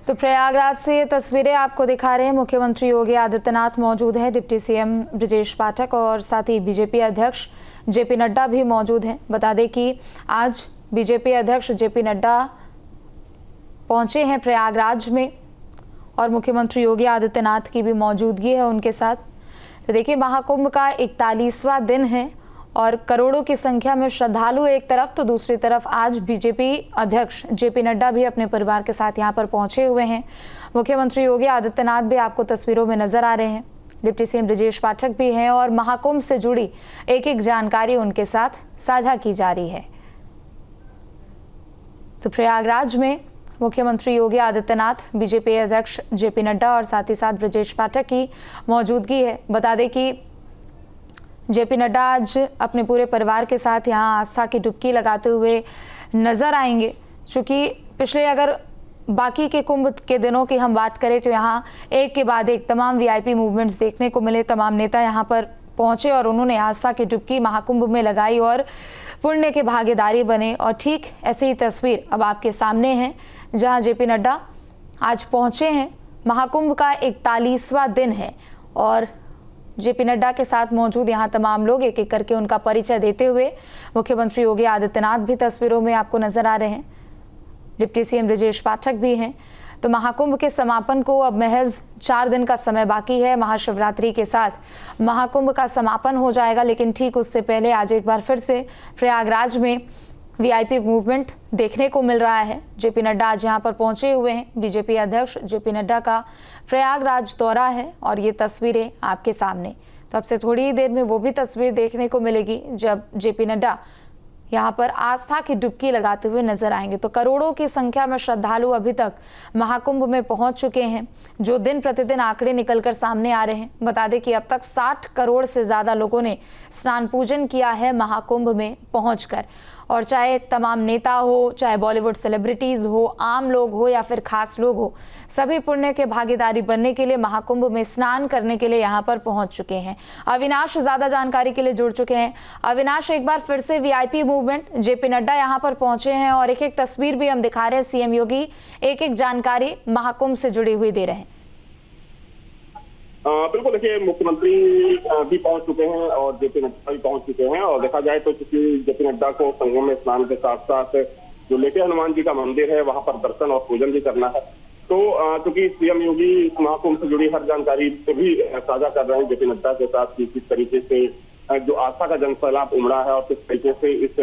तो प्रयागराज से ये तस्वीरें आपको दिखा रहे हैं। मुख्यमंत्री योगी आदित्यनाथ मौजूद हैं, डिप्टी सीएम ब्रजेश पाठक और साथ ही बीजेपी अध्यक्ष जेपी नड्डा भी मौजूद हैं। बता दें कि आज बीजेपी अध्यक्ष जेपी नड्डा पहुंचे हैं प्रयागराज में और मुख्यमंत्री योगी आदित्यनाथ की भी मौजूदगी है उनके साथ। तो देखिए, महाकुंभ का 41वां दिन है और करोड़ों की संख्या में श्रद्धालु एक तरफ तो दूसरी तरफ आज बीजेपी अध्यक्ष जेपी नड्डा भी अपने परिवार के साथ यहां पर पहुंचे हुए हैं। मुख्यमंत्री योगी आदित्यनाथ भी आपको तस्वीरों में नजर आ रहे हैं, डिप्टी सीएम ब्रजेश पाठक भी हैं और महाकुंभ से जुड़ी एक एक जानकारी उनके साथ साझा की जा रही है। तो प्रयागराज में मुख्यमंत्री योगी आदित्यनाथ, बीजेपी अध्यक्ष जेपी नड्डा और साथ ही साथ ब्रजेश पाठक की मौजूदगी है। बता दें कि जेपी नड्डा आज अपने पूरे परिवार के साथ यहां आस्था की डुबकी लगाते हुए नजर आएंगे। चूंकि पिछले अगर बाकी के कुंभ के दिनों की हम बात करें तो यहां एक के बाद एक तमाम वीआईपी मूवमेंट्स देखने को मिले। तमाम नेता यहां पर पहुंचे और उन्होंने आस्था की डुबकी महाकुंभ में लगाई और पुण्य के भागीदारी बने। और ठीक ऐसी ही तस्वीर अब आपके सामने है, जहां जेपी नड्डा आज पहुंचे हैं। महाकुंभ का 41वां दिन है और जेपी नड्डा के साथ मौजूद यहां तमाम लोग एक एक करके उनका परिचय देते हुए मुख्यमंत्री योगी आदित्यनाथ भी तस्वीरों में आपको नजर आ रहे हैं, डिप्टी सीएम ब्रजेश पाठक भी हैं। तो महाकुंभ के समापन को अब महज 4 दिन का समय बाकी है। महाशिवरात्रि के साथ महाकुंभ का समापन हो जाएगा, लेकिन ठीक उससे पहले आज एक बार फिर से प्रयागराज में वीआईपी मूवमेंट देखने को मिल रहा है। जेपी नड्डा आज यहाँ पर पहुंचे हुए हैं। बीजेपी अध्यक्ष जेपी नड्डा का प्रयागराज दौरा है और ये तस्वीरें आपके सामने। तो अब से थोड़ी ही देर में वो भी तस्वीर देखने को मिलेगी जब जेपी नड्डा यहाँ पर आस्था की डुबकी लगाते हुए नजर आएंगे। तो करोड़ों की संख्या में श्रद्धालु अभी तक महाकुंभ में पहुंच चुके हैं, जो दिन प्रतिदिन आंकड़े निकलकर सामने आ रहे हैं। बता दें कि अब तक 60 करोड़ से ज्यादा लोगों ने स्नान पूजन किया है महाकुंभ में पहुंचकर। और चाहे तमाम नेता हो, चाहे बॉलीवुड सेलिब्रिटीज हो, आम लोग हो या फिर खास लोग हो, सभी पुण्य के भागीदारी बनने के लिए महाकुंभ में स्नान करने के लिए यहाँ पर पहुंच चुके हैं। अविनाश ज्यादा जानकारी के लिए जुड़ चुके हैं। अविनाश, एक बार फिर से वीआईपी मूवमेंट, जेपी नड्डा यहाँ पर पहुंचे हैं और एक एक तस्वीर भी हम दिखा रहे हैं। सीएम योगी एक एक जानकारी महाकुंभ से जुड़ी हुई दे रहे हैं। बिल्कुल, देखिए, मुख्यमंत्री भी पहुंच चुके हैं और जेपी नड्डा भी पहुंच चुके हैं। और देखा जाए तो चूंकि जेपी नड्डा को संगम में स्नान के साथ साथ जो लेटे हनुमान जी का मंदिर है वहां पर दर्शन और पूजन भी करना है, तो चूंकि सीएम योगी महाकुंभ से जुड़ी हर जानकारी भी साझा कर रहे हैं जेपी नड्डा के साथ कि किस तरीके से जो आस्था का जनसैलाब उमड़ा है और किस तरीके से इस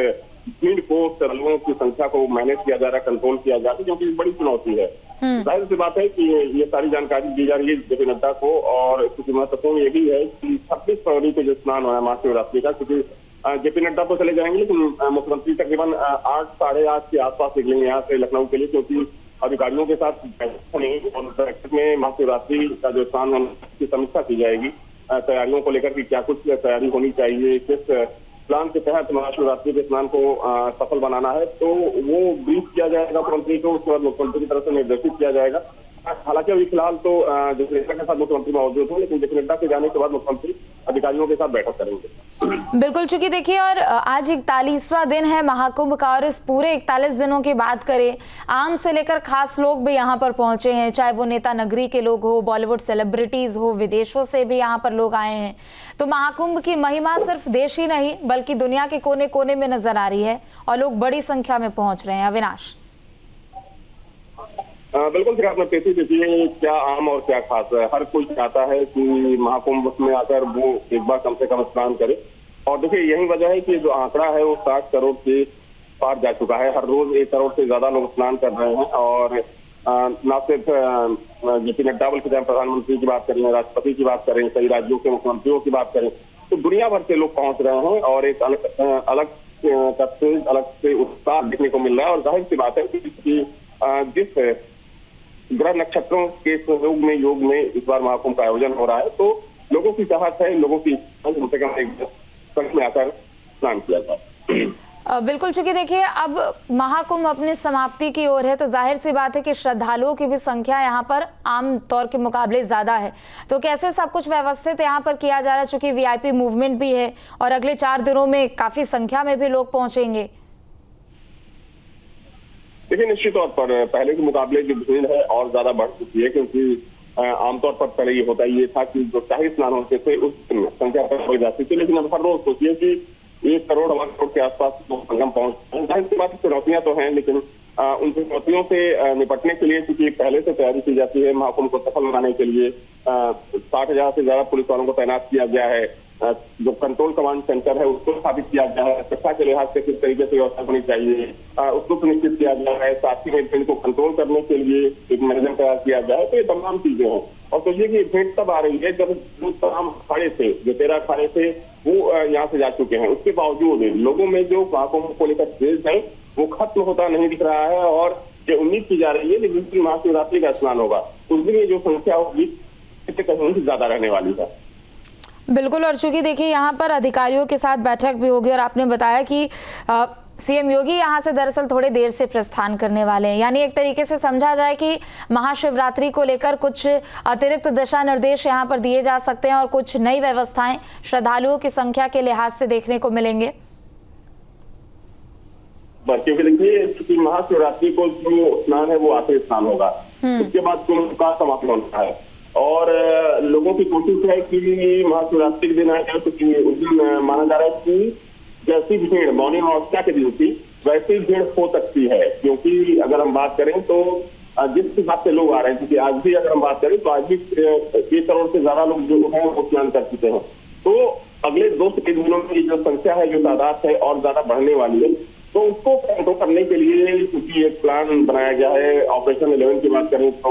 भीड़ को, श्रद्धालुओं की संख्या को मैनेज किया जा रहा है, कंट्रोल किया जा रहा है, क्योंकि बड़ी चुनौती है। जाहिर सी बात है कि ये सारी जानकारी दी जा रही है जेपी नड्डा को। और इसकी महत्वपूर्ण ये भी है कि 26 फरवरी को जो स्नान हो रहा है महाशिवरात्रि का, क्योंकि जेपी नड्डा तो चले जाएंगे लेकिन मुख्यमंत्री तकरीबन 8 साढ़े 8 के आसपास निकलेंगे यहाँ से लखनऊ के लिए, क्योंकि अधिकारियों के साथ बैठक में महाशिवरात्रि का जो स्नान होने की समीक्षा की जाएगी। तैयारियों को लेकर कि क्या कुछ तैयारी होनी चाहिए, किस प्लान के तहत महाशिवरात्रि के स्नान को सफल बनाना है, तो वो ब्रीफ किया जाएगा मुख्यमंत्री को। उसके बाद मुख्यमंत्री की तरफ से निर्देशित किया जाएगा। हालांकि अभी फिलहाल तो जेपी नड्डा के साथ मुख्यमंत्री मौजूद हैं, लेकिन जेपी नड्डा के जाने के बाद मुख्यमंत्री अधिकारियों के साथ बैठक करेंगे। बिल्कुल, चूंकि देखिए, और आज 41वां दिन है महाकुंभ का और इस पूरे 41 दिनों की बात करें, आम से लेकर खास लोग भी यहाँ पर पहुंचे हैं, चाहे वो नेता नगरी के लोग हो, बॉलीवुड सेलिब्रिटीज हो, विदेशों से भी यहाँ पर लोग आए हैं। तो महाकुंभ की महिमा सिर्फ देश ही नहीं बल्कि दुनिया के कोने कोने में नजर आ रही है और लोग बड़ी संख्या में पहुंच रहे हैं। अविनाश, बिल्कुल ठीक आपने पेशी देखिए, क्या आम और क्या खास है। हर कोई चाहता है कि महाकुंभ में आकर वो एक बार कम से कम स्नान करे। और देखिए, यही वजह है कि जो आंकड़ा है वो 60 करोड़ के पार जा चुका है। हर रोज 1 करोड़ से ज्यादा लोग स्नान कर रहे हैं। और न सिर्फ जेपी नड्डा बल्कि चाहे प्रधानमंत्री की बात करें, राष्ट्रपति की बात करें, कई राज्यों के मुख्यमंत्रियों की बात करें, तो दुनिया भर से लोग पहुंच रहे हैं और एक अलग से उत्साह देखने को मिल रहा है। और जाहिर सी बात है कि जिस ग्रह नक्षत्रों के सहयोग में, योग में इस बार महाकुंभ का आयोजन हो रहा है, तो लोगों की चाहत है, लोगों की कम से कम एक संघ में आकर स्नान किया जाए। बिल्कुल, चूंकि देखिए अब महाकुंभ अपनी समाप्ति की ओर है, तो जाहिर सी बात है कि श्रद्धालुओं की भी संख्या यहाँ पर आम तौर के मुकाबले ज्यादा है। तो कैसे सब कुछ व्यवस्थित यहाँ पर किया जा रहा है, चूंकि वीआईपी मूवमेंट भी है और अगले 4 दिनों में काफी संख्या में भी लोग पहुंचेंगे? देखिए, निश्चित तौर पर पहले के मुकाबले जो भीड़ है और ज्यादा बढ़ चुकी है, क्योंकि आमतौर पर पहले ये होता ये था कि जो शाही स्नान होते थे उस संख्या पर हो जाती थी, लेकिन अब हर रोज सोचिए कि 1 करोड़ 1.25 करोड़ के आसपास संगम पहुंचते हैं। जाहिर सी बात चुनौतियां तो हैं, लेकिन उन चुनौतियों से निपटने के लिए क्योंकि पहले से तैयारी की जाती है, महाकुंभ को सफल बनाने के लिए 60,000 से ज्यादा पुलिस वालों को तैनात किया गया है। जो कंट्रोल कमांड सेंटर है उसको स्थापित किया गया है, सुरक्षा के लिहाज से किस तरीके से व्यवस्था होनी चाहिए उसको सुनिश्चित किया गया है। साथ ही में भीड़ को कंट्रोल करने के लिए एक मैनेजमेंट तैयार किया गया है। तो ये तमाम चीजें हैं और सोचिए कि भीड़ तब आ रही है जब जो तमाम अखाड़े थे, जो 13 अखाड़े थे वो यहाँ से जा चुके हैं। उसके बावजूद लोगों में जो महाकुंभ को लेकर क्रेज है वो खत्म होता नहीं दिख रहा है और ये उम्मीद की जा रही है कि जिस दिन महाशिवरात्रि का स्नान होगा उस दिन ये जो संख्या होगी कहीं से ज्यादा रहने वाली है। बिल्कुल, और चूंकि देखिए यहाँ पर अधिकारियों के साथ बैठक भी होगी और आपने बताया कि सीएम योगी यहाँ से दरअसल थोड़ी देर से प्रस्थान करने वाले हैं, यानी एक तरीके से समझा जाए कि महाशिवरात्रि को लेकर कुछ अतिरिक्त दिशा निर्देश यहाँ पर दिए जा सकते हैं और कुछ नई व्यवस्थाएं श्रद्धालुओं की संख्या के लिहाज से देखने को मिलेंगे। क्योंकि देखिए, क्योंकि महाशिवरात्रि को जो स्नान है वो आखिरी स्नान होगा, उसके बाद कुंभ का समापन होना है और लोगों की कोशिश है कि महाशिवरात्रि के दिन आए, क्योंकि उस दिन माना जा रहा है कि जैसी भीड़ मौनी अमावस्या के दिन थी वैसी भीड़ हो सकती है। क्योंकि अगर हम बात करें तो जिस हिसाब से लोग आ रहे हैं, क्योंकि आज भी अगर हम बात करें तो आज भी 1 करोड़ से ज्यादा लोग जो हैं वो स्नान कर चुके हैं। तो अगले 2 से 3 दिनों में जो संख्या है, जो तादाद है और ज्यादा बढ़ने वाली है, तो उसको कंट्रोल करने के लिए क्योंकि एक प्लान बनाया गया है। ऑपरेशन 11 की बात करें तो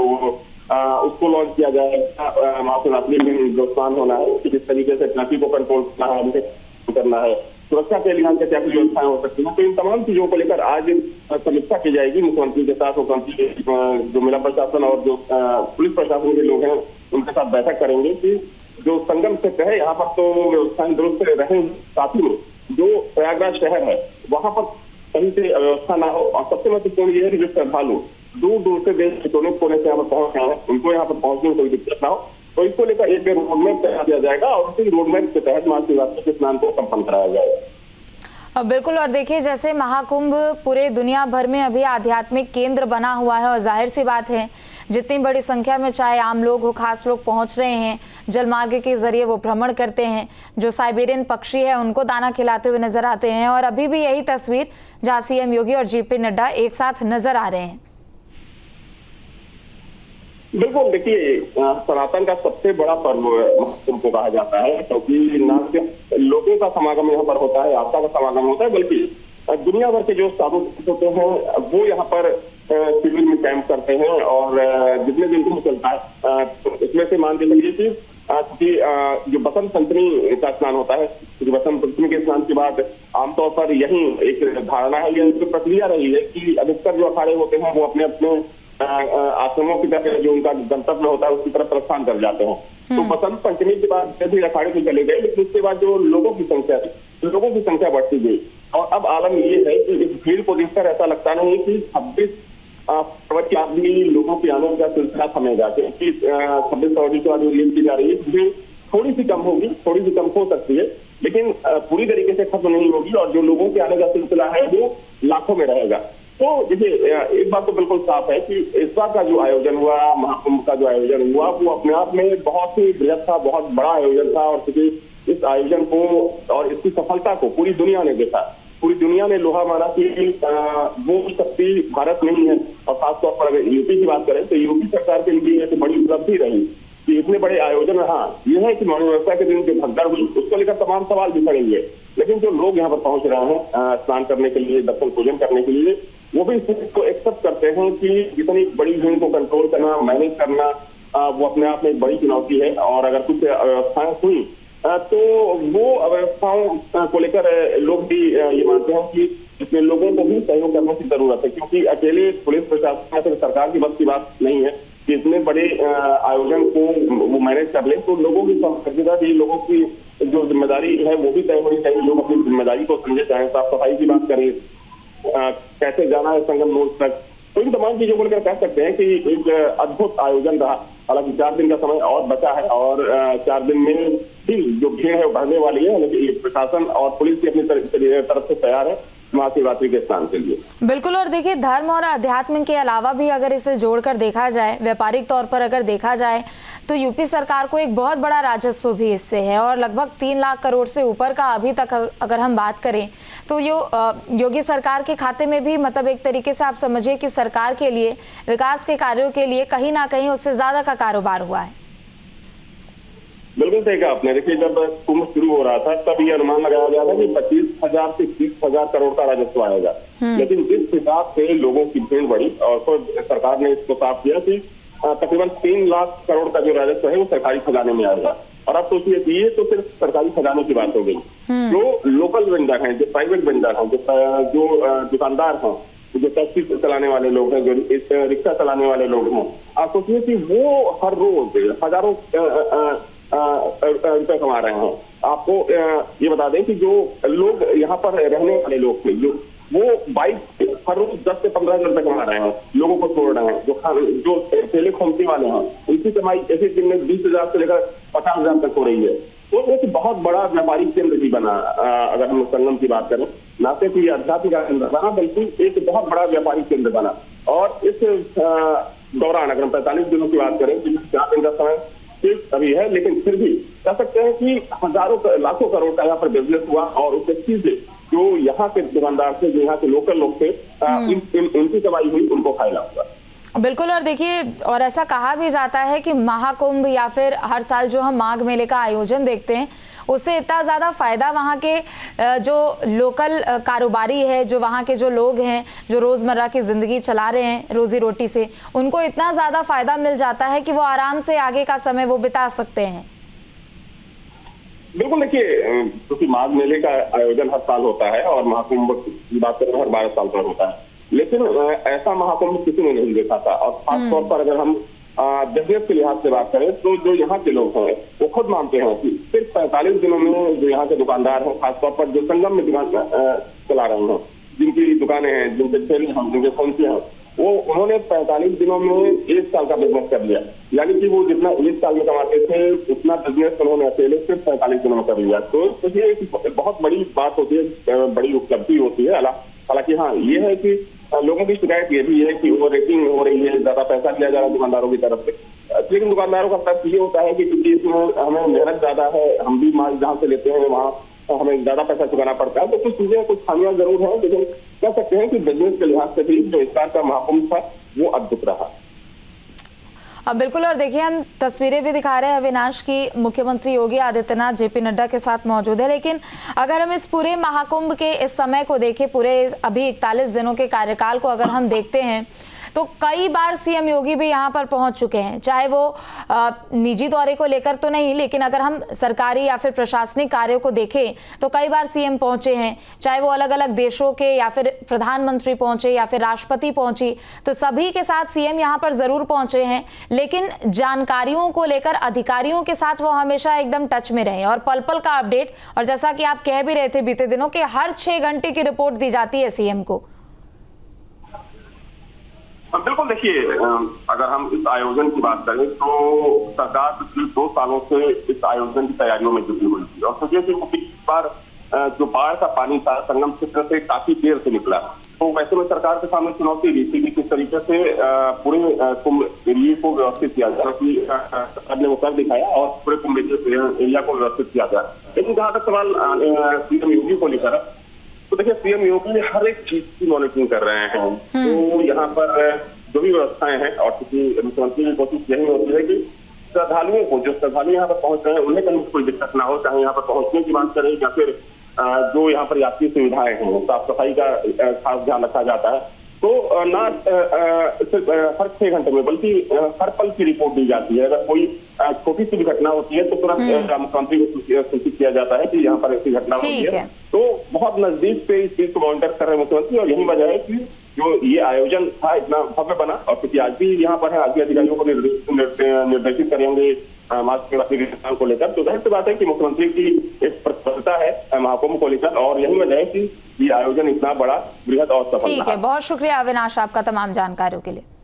उसको लॉन्च किया जाएगा। महाशिवरात्रि में जो स्नान होना है किस तरीके से ट्रैफिक को कंट्रोल करना है, सुरक्षा के लिहाज से क्या व्यवस्थाएं हो सकती हैं, तो इन तमाम चीजों को लेकर आज समीक्षा की जाएगी मुख्यमंत्री के साथ। मुख्यमंत्री जो जिला प्रशासन और जो पुलिस प्रशासन के लोग हैं उनके साथ बैठक करेंगे कि जो संगम क्षेत्र है यहाँ पर तो व्यवस्थाएं दुरुस्त रहें, साथ ही में जो प्रयागराज शहर है वहां पर कहीं से अव्यवस्था ना हो। और सबसे महत्वपूर्ण ये है कि जो श्रद्धालु दूर दूर से देश के कोने कोने से यहाँ पर पहुंच रहे हैं उनको यहाँ पर पहुंचने में कोई दिक्कत ना हो, तो इसको लेकर एक रोडमैप तैयार किया जाएगा और उसी रोडमैप के तहत महाशिवरात्रि के स्नान को संपन्न कराया जाएगा। बिल्कुल, और देखिए जैसे महाकुंभ पूरे दुनिया भर में अभी आध्यात्मिक केंद्र बना हुआ है और जाहिर सी बात है जितनी बड़ी संख्या में चाहे आम लोग हो, खास लोग पहुंच रहे हैं, जलमार्ग के जरिए वो भ्रमण करते हैं, जो साइबेरियन पक्षी है उनको दाना खिलाते हुए नजर आते हैं और अभी भी यही तस्वीर जहां सीएम योगी और जेपी नड्डा एक साथ नजर आ रहे हैं। बिल्कुल, देखिए सनातन का सबसे बड़ा पर्व महाकुंभ को कहा जाता है, क्योंकि न सिर्फ लोगों का समागम यहाँ पर होता है, आस्था का समागम होता है, बल्कि दुनिया भर के जो साधु होते हैं वो यहाँ पर शिविर में कैंप करते हैं और जितने दिन को चलता है इसमें से मान के चलिए कि जो बसंत पंचमी का स्नान होता है, क्योंकि बसंत पंचमी के स्नान के बाद आमतौर पर यही एक धारणा है, यह जो प्रक्रिया रही है कि अधिकतर जो अखाड़े होते हैं वो अपने अपने आश्रमों की तरफ जो उनका गंतव्य होता है उसकी तरफ प्रस्थान कर जाते हैं। तो बसंत पंचमी के बाद जैसे अखाड़े में चले गए, लेकिन उसके बाद जो लोगों की संख्या बढ़ती गई और अब आलम ये है कि इस भीड़ को देखकर ऐसा लगता नहीं कि 26 फरवरी के बाद भी लोगों के आने का सिलसिला थमेगा, क्योंकि 26 फरवरी के बाद रिलीज की जा रही है, भीड़ थोड़ी सी कम होगी, थोड़ी सी कम हो सकती है, लेकिन पूरी तरीके से खत्म नहीं होगी और जो लोगों के आने का सिलसिला है वो लाखों में रहेगा। तो देखिए, एक बात तो बिल्कुल साफ है कि इस बार का जो आयोजन हुआ, महाकुंभ का जो आयोजन हुआ, वो अपने आप में बहुत ही बृहद था, बहुत बड़ा आयोजन था और क्योंकि इस आयोजन को और इसकी सफलता को पूरी दुनिया ने देखा, पूरी दुनिया ने लोहा माना कि वो शक्ति भारत में ही है। और खासतौर पर अगर यूपी की बात करें तो यूपी सरकार के लिए एक बड़ी उपलब्धि रही कि इतने बड़े आयोजन। हाँ, ये है कि मौनी अमावस्या के दिन जो भगदड़ हुई उसको लेकर तमाम सवाल भी खड़े हुए, लेकिन जो लोग यहाँ पर पहुंच रहे हैं स्नान करने के लिए, दर्शन पूजन करने के लिए, वो भी इस चीज को एक्सेप्ट करते हैं कि इतनी बड़ी भीड़ को कंट्रोल करना, मैनेज करना वो अपने आप में एक बड़ी चुनौती है। और अगर कुछ अव्यवस्थाएं हुई तो वो अव्यवस्थाओं को लेकर लोग भी ये मानते हैं कि इसमें लोगों को भी सहयोग करने की जरूरत है, क्योंकि अकेले पुलिस प्रशासन या फिर सरकार की बस की बात नहीं है कि इतने बड़े आयोजन को वो मैनेज कर ले। तो लोगों की समझदारी, लोगों की जो जिम्मेदारी है वो भी तय होनी चाहिए, लोग अपनी जिम्मेदारी को समझे, चाहे साफ सफाई की बात करें, कैसे जाना है संगम मोड़ तक, तो इन तमाम चीजों को लेकर कह सकते हैं कि एक अद्भुत आयोजन रहा। हालांकि 4 दिन का समय और बचा है और 4 दिन में भी जो भीड़ है वो बढ़ने वाली है, लेकिन प्रशासन और पुलिस भी अपनी तरफ से तैयार है महाशिवरात्रि के स्नान के लिए। बिल्कुल। और देखिए, धर्म और अध्यात्म के अलावा भी अगर इसे जोड़कर देखा जाए, व्यापारिक तौर पर अगर देखा जाए, तो यूपी सरकार को एक बहुत बड़ा राजस्व भी इससे है और लगभग 3 लाख करोड़ से ऊपर का अभी तक अगर हम बात करें तो योगी सरकार के खाते में भी, मतलब एक तरीके से आप समझिए कि सरकार के लिए, विकास के कार्यों के लिए कहीं ना कहीं उससे ज्यादा का कारोबार हुआ है। बिल्कुल सही कहा आपने। देखिए, जब कुंभ शुरू हो रहा था तब ये अनुमान लगाया गया था कि 25,000 से 30,000 करोड़ का राजस्व आएगा, लेकिन जिस हिसाब से लोगों की भीड़ बढ़ी और तो सरकार ने इसको साफ किया कि तकरीबन 3 लाख करोड़ का जो राजस्व है वो सरकारी खजाने में आएगा। और अब सोचिए कि ये तो सिर्फ सरकारी खजाने की बात हो गई। जो लोकल वेंडर हैं, जो प्राइवेट वेंडर हैं, जो दुकानदार हैं, जो टैक्सी चलाने वाले लोग हैं, जो रिक्शा चलाने वाले लोग हैं, आप सोचिए कि वो हर रोज हजारों रुपए कमा रहे हैं। आपको ये बता दें कि जो लोग यहाँ पर रहने वाले लोग थे, जो वो बाइक हर रोज 10 से 15 हजार रुपए कमा रहे हैं, लोगों को छोड़ रहे हैं। जो ठेले खोमती वाले हैं, उनकी कमाई ऐसे दिन में 20,000 से लेकर 50,000 तक हो रही है। तो एक बहुत बड़ा व्यापारिक केंद्र भी बना। अगर हम संगम की बात करें, न सिर्फ ये आध्यात्मिक केंद्र बना बल्कि एक बहुत बड़ा व्यापारिक केंद्र बना। और इस दौरान अगर हम 45 दिनों की बात करें, 4 दिन का समय अभी है, लेकिन फिर भी कह सकते हैं कि हजारों लाखों करोड़ का यहाँ पर बिजनेस हुआ। और उससे चीजें जो यहाँ के दुकानदार थे, जो यहाँ के लोकल लोग थे, इनकी कमाई हुई, उनको फायदा हुआ। बिल्कुल। और देखिए, और ऐसा कहा भी जाता है कि महाकुंभ या फिर हर साल जो हम माघ मेले का आयोजन देखते हैं, उससे इतना ज़्यादा फायदा वहाँ के जो लोकल कारोबारी है, जो वहाँ के जो लोग हैं, जो रोज़मर्रा की ज़िंदगी चला रहे हैं रोजी रोटी से, उनको इतना ज़्यादा फायदा मिल जाता है कि वो आराम से आगे का समय वो बिता सकते हैं। बिल्कुल। देखिए, क्योंकि माघ मेले का आयोजन हर साल होता है और महाकुंभ की बात करें हर 12 साल पर होता है, लेकिन ऐसा महाकुंभ किसी ने नहीं देखा था। और खासतौर पर अगर हम बिजनेस के लिहाज से बात करें तो जो यहाँ के लोग हैं वो खुद मानते हैं कि सिर्फ 45 दिनों में जो यहाँ के दुकानदार हैं, खासतौर पर जो संगम में दुकान चला रहे हैं, जिनकी दुकानें हैं, जिनके ठेले हैं, जिनके खोमचे हैं, वो उन्होंने 45 दिनों में 1 साल का बिजनेस कर लिया। यानी कि वो जितना 1 साल में कमाते थे उतना बिजनेस उन्होंने अकेले सिर्फ 45 दिनों में कर लिया। तो ये एक बहुत बड़ी बात होती है, बड़ी उपलब्धि होती है। हालांकि हाँ, ये है कि लोगों की शिकायत ये भी है कि ओवर रेटिंग हो रही है, ज्यादा पैसा लिया जा रहा है दुकानदारों की तरफ से। लेकिन दुकानदारों का तर्क ये होता है कि क्योंकि इसमें हमें मेहनत ज्यादा है, हम भी माल जहाँ से लेते हैं वहाँ हमें ज्यादा पैसा चुकाना पड़ता है। तो कुछ चीजें, कुछ खामियां जरूर हैं, लेकिन कह सकते हैं कि बिजनेस के लिहाज से भी जो इस बार का महाकुंभ था वो अद्भुत रहा। अब बिल्कुल। और देखिए, हम तस्वीरें भी दिखा रहे हैं अविनाश की, मुख्यमंत्री योगी आदित्यनाथ जेपी नड्डा के साथ मौजूद है। लेकिन अगर हम इस पूरे महाकुंभ के इस समय को देखें, पूरे अभी 41 दिनों के कार्यकाल को अगर हम देखते हैं, तो कई बार सीएम योगी भी यहाँ पर पहुंच चुके हैं, चाहे वो निजी दौरे को लेकर तो नहीं, लेकिन अगर हम सरकारी या फिर प्रशासनिक कार्यों को देखें तो कई बार सीएम पहुंचे हैं, चाहे वो अलग अलग देशों के या फिर प्रधानमंत्री पहुंचे या फिर राष्ट्रपति पहुंची, तो सभी के साथ सीएम यहाँ पर जरूर पहुंचे हैं। लेकिन जानकारियों को लेकर अधिकारियों के साथ वो हमेशा एकदम टच में रहे और पल पल का अपडेट, और जैसा कि आप कह भी रहे थे बीते दिनों के हर 6 घंटे की रिपोर्ट दी जाती है सीएम को। बिल्कुल। देखिए, अगर हम इस आयोजन की बात करें तो सरकार पिछले 2 सालों से इस आयोजन की तैयारियों में जुटी हुई थी। और सोचिए कि पिछली बार जो बाढ़ का पानी था संगम क्षेत्र से काफी देर से निकला, तो वैसे में सरकार के सामने चुनौती रही थी कि किस तरीके से पूरे कुंभ एरिया को व्यवस्थित किया जाए, कि सरकार ने वो कर दिखाया और पूरे कुंभ एरिया को व्यवस्थित किया जाए। लेकिन जहाँ तक सवाल सीएम योगी को लेकर, तो देखिए सीएम योगी हर एक चीज की मॉनिटरिंग कर रहे हैं। तो यहाँ पर जो भी व्यवस्थाएं हैं, और क्योंकि मुख्यमंत्री की कोशिश यही होती है कि श्रद्धालुओं को, जो श्रद्धालु यहाँ पर पहुंच रहे हैं, उन्हें कहीं कोई दिक्कत ना हो, चाहे यहाँ पर पहुंचने की बात करें या फिर जो यहाँ पर यात्री सुविधाएं हैं, साफ सफाई का खास ध्यान रखा जाता है। तो ना सिर्फ हर 6 घंटे में बल्कि हर पल की रिपोर्ट दी जाती है। अगर कोई छोटी सी भी घटना होती है तो तुरंत मुख्यमंत्री को सूचित किया जाता है कि यहाँ पर ऐसी घटना होती है। तो बहुत नजदीक से इस चीज को मॉनिटर कर रहे हैं मुख्यमंत्री, और यही वजह है कि जो ये आयोजन था इतना भव्य बना। और क्योंकि आज भी यहाँ पर है, आज भी अधिकारियों को निर्देशित करेंगे मास्क को लेकर, तो जाहिर सी बात है कि मुख्यमंत्री की एक प्रतिबद्धता है महाकुंभ को लेकर, और यही वजह है कि ये आयोजन इतना बड़ा, बृहद और सफल। ठीक है, बहुत शुक्रिया अविनाश आपका तमाम जानकारियों के लिए।